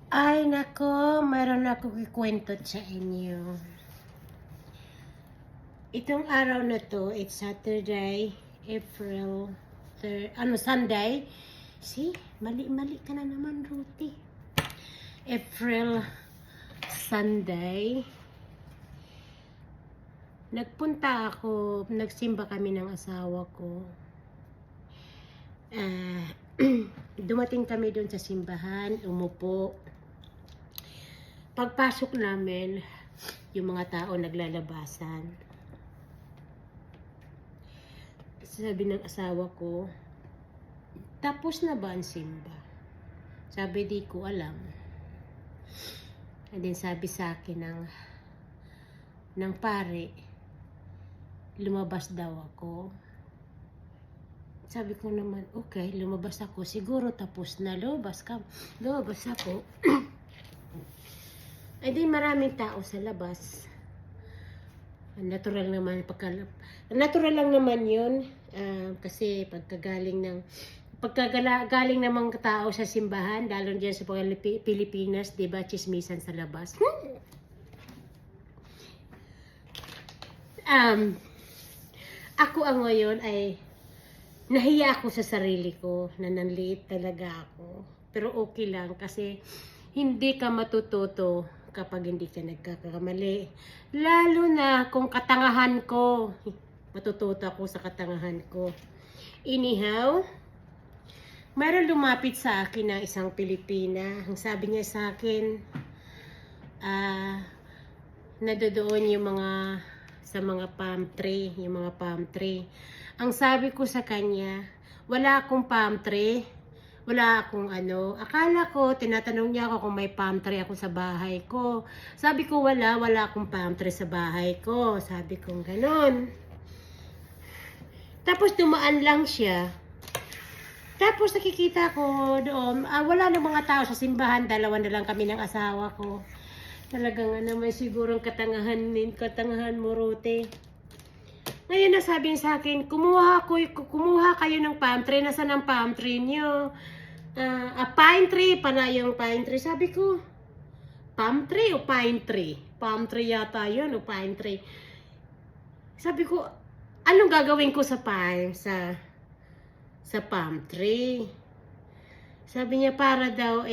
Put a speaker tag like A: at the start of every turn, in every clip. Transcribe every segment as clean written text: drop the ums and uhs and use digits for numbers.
A: Ay, nako, meron ako kikwento sa inyo. Itong araw na to, it's Saturday, April 3rd, Sunday. See, mali ka na naman, Ruthie. April Sunday. Nagpunta ako, nagsimba kami ng asawa ko. Dumating kami doon sa simbahan, umupo. Pagpasok namin, yung mga tao naglalabasan. Sabi ng asawa ko, tapos na ba ang simba? Sabi, di ko alam. And then sabi sa akin ng pare, lumabas daw ako. Sabi ko naman, okay, lumabas ako. Siguro tapos na, lumabas ako. Ay di maraming tao sa labas. Natural lang naman yun. Kasi pagkagaling ng mga tao sa simbahan, lalo dyan sa Pilipinas, diba, chismisan sa labas. Ako ang ngayon ay nahiya ako sa sarili ko na nanliit talaga ako. Pero okay lang kasi hindi ka matututo kapag hindi ka nagkakamali. Lalo na kung katangahan ko. Matututo ako sa katangahan ko. Anyhow, mayroon lumapit sa akin na isang Pilipina. Ang sabi niya sa akin, nadodoon yung sa mga palm tree, Ang sabi ko sa kanya, wala akong palm tree. Wala akong Akala ko, tinatanong niya ako kung may palm tree ako sa bahay ko. Sabi ko, wala akong palm tree sa bahay ko. Sabi ko, ganon. Tapos dumaan lang siya. Tapos nakikita ko doon, wala na mga tao sa simbahan. Dalawa na lang kami ng asawa ko. Talagang may sigurong katangahan mo, Rote. Ngayon nasabi sa akin, kumuha kayo ng palm tree. Nasaan ang palm tree niyo? Pine tree, pala yung pine tree. Sabi ko, palm tree o pine tree? Palm tree yata yun o pine tree. Sabi ko, anong gagawin ko sa palm tree? Sabi niya, para daw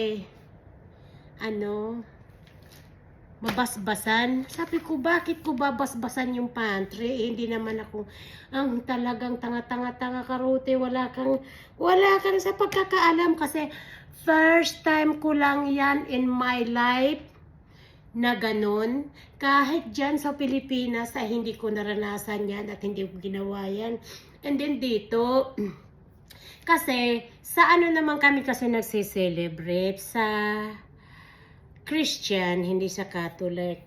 A: mabasbasan. Sabi ko, bakit ko babasbasan yung pantry? Hindi naman ako ang talagang tanga-tanga ka, Rote. Wala kang sa pagkakaalam kasi first time ko lang yan in my life na ganun. Kahit dyan sa Pilipinas ay hindi ko naranasan yan at hindi ko ginawa yan. And then dito, kasi sa naman kami kasi nagse-celebrate sa Christian, hindi sa Catholic.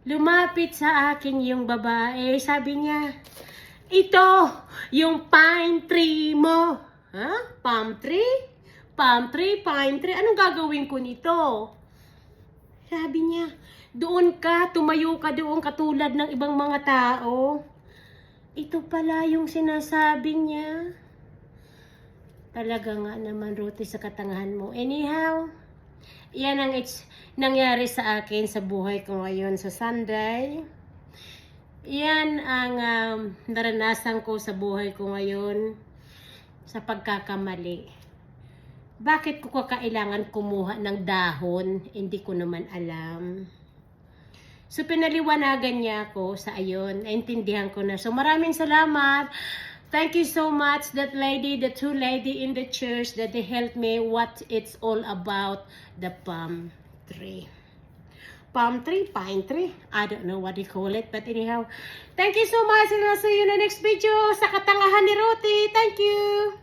A: Lumapit sa akin yung babae. Sabi niya, ito, yung pine tree mo. Ha? Palm tree? Palm tree, pine tree. Anong gagawin ko nito? Sabi niya, tumayo ka doon katulad ng ibang mga tao. Ito pala yung sinasabi niya. Talaga nga naman, Ruthie, sa katangahan mo. Anyhow, yan ang nangyari sa akin sa buhay ko ngayon sa Sunday. Yan ang naranasan ko sa buhay ko ngayon sa pagkakamali. Bakit ko kailangan kumuha ng dahon? Hindi ko naman alam. So pinaliwanagan niya ako sa ayon. Naintindihan ko na. So maraming salamat. Thank you so much, the two lady in the church that they helped me what it's all about, the palm tree. Palm tree, pine tree, I don't know what they call it, but anyhow, thank you so much and I'll see you in the next video sa katangahan ni Ruthie. Thank you!